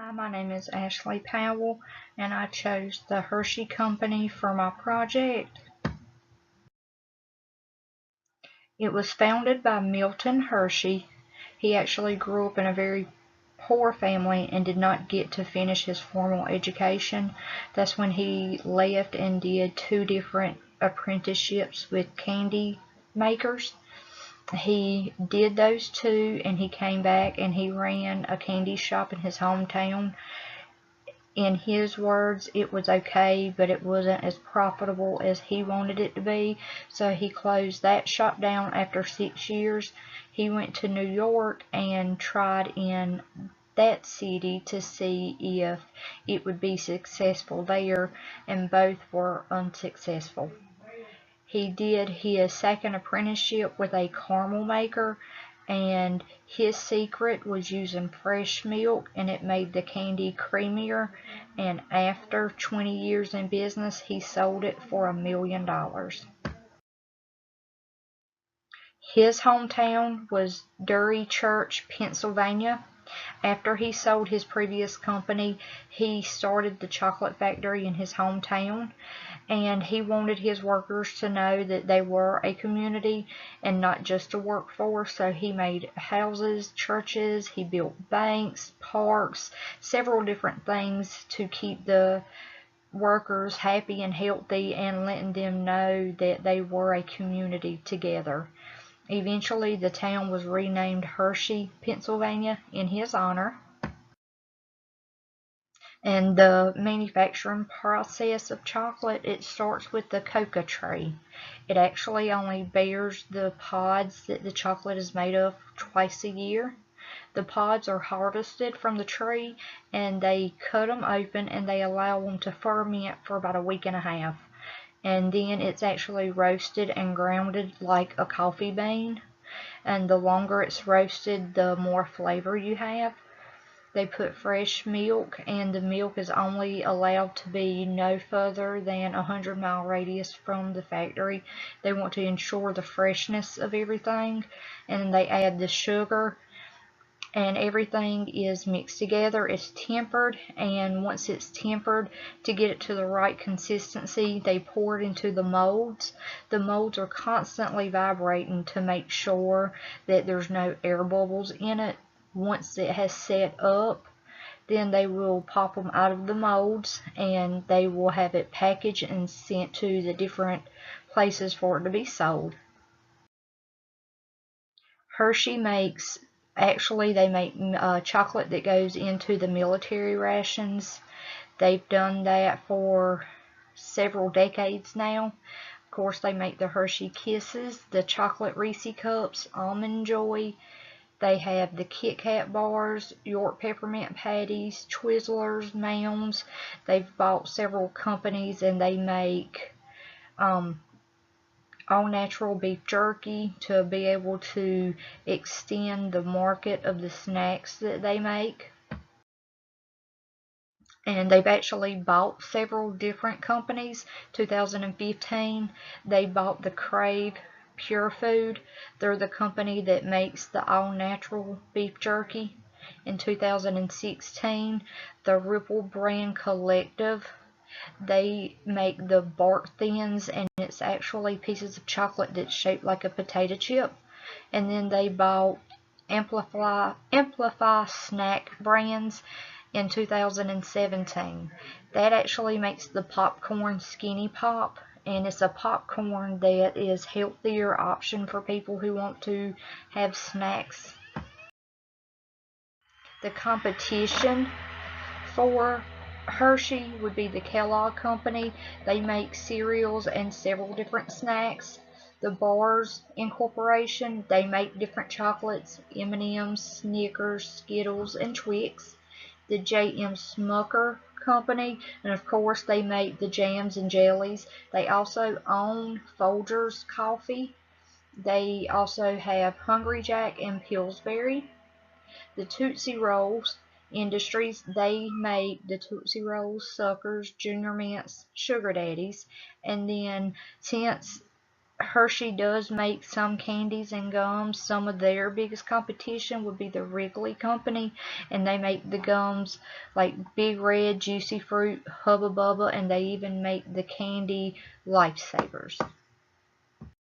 Hi, my name is Ashley Powell, and I chose the Hershey Company for my project. It was founded by Milton Hershey. He actually grew up in a very poor family and did not get to finish his formal education. That's when he left and did 2 different apprenticeships with candy makers. He did those 2 and he came back and he ran a candy shop in his hometown. In his words, it was okay, but it wasn't as profitable as he wanted it to be, so he closed that shop down after 6 years. He went to New York and tried in that city to see if it would be successful there, and both were unsuccessful. He did his second apprenticeship with a caramel maker, and his secret was using fresh milk, and it made the candy creamier. And after 20 years in business, he sold it for $1 million. His hometown was Dury Church, Pennsylvania. After he sold his previous company, he started the chocolate factory in his hometown, and he wanted his workers to know that they were a community and not just a workforce. So he made houses, churches, he built banks, parks, several different things to keep the workers happy and healthy and letting them know that they were a community together. Eventually, the town was renamed Hershey, Pennsylvania, in his honor. And the manufacturing process of chocolate, it starts with the cocoa tree. It actually only bears the pods that the chocolate is made of twice a year. The pods are harvested from the tree, and they cut them open and they allow them to ferment for about a week and a half. And then it's actually roasted and grounded like a coffee bean. And the longer it's roasted, the more flavor you have. They put fresh milk, and the milk is only allowed to be no further than a 100-mile radius from the factory. They want to ensure the freshness of everything, and they add the sugar, and everything is mixed together. It's tempered, and once it's tempered, to get it to the right consistency, they pour it into the molds. The molds are constantly vibrating to make sure that there's no air bubbles in it. Once it has set up, then they will pop them out of the molds, and they will have it packaged and sent to the different places for it to be sold. Hershey makes, actually they make chocolate that goes into the military rations. They've done that for several decades now. Of course, they make the Hershey Kisses, the chocolate Reese cups, Almond Joy. They have the Kit Kat bars, York peppermint patties, Twizzlers, Mounds. They've bought several companies, and they make all natural beef jerky to be able to extend the market of the snacks that they make. And they've actually bought several different companies. 2015, they bought the Crave Pure Food. They're the company that makes the all-natural beef jerky. In 2016, the Ripple Brand Collective, they make the bark thins, and it's actually pieces of chocolate that's shaped like a potato chip. And then they bought Amplify Snack Brands in 2017. That actually makes the popcorn Skinny Pop, and it's a popcorn that is healthier option for people who want to have snacks. The competition for Hershey would be the Kellogg Company. They make cereals and several different snacks. The Bars Incorporation, they make different chocolates, M&M's, Snickers, Skittles, and Twix. The J.M. Smucker Company, and of course they make the jams and jellies. They also own Folgers Coffee. They also have Hungry Jack and Pillsbury. The Tootsie Rolls Industries, they make the Tootsie Rolls, Suckers, Junior Mints, Sugar Daddies. And then since Hershey does make some candies and gums. Some of their biggest competition would be the Wrigley Company, and they make the gums like Big Red, Juicy Fruit, Hubba Bubba, and they even make the candy Lifesavers.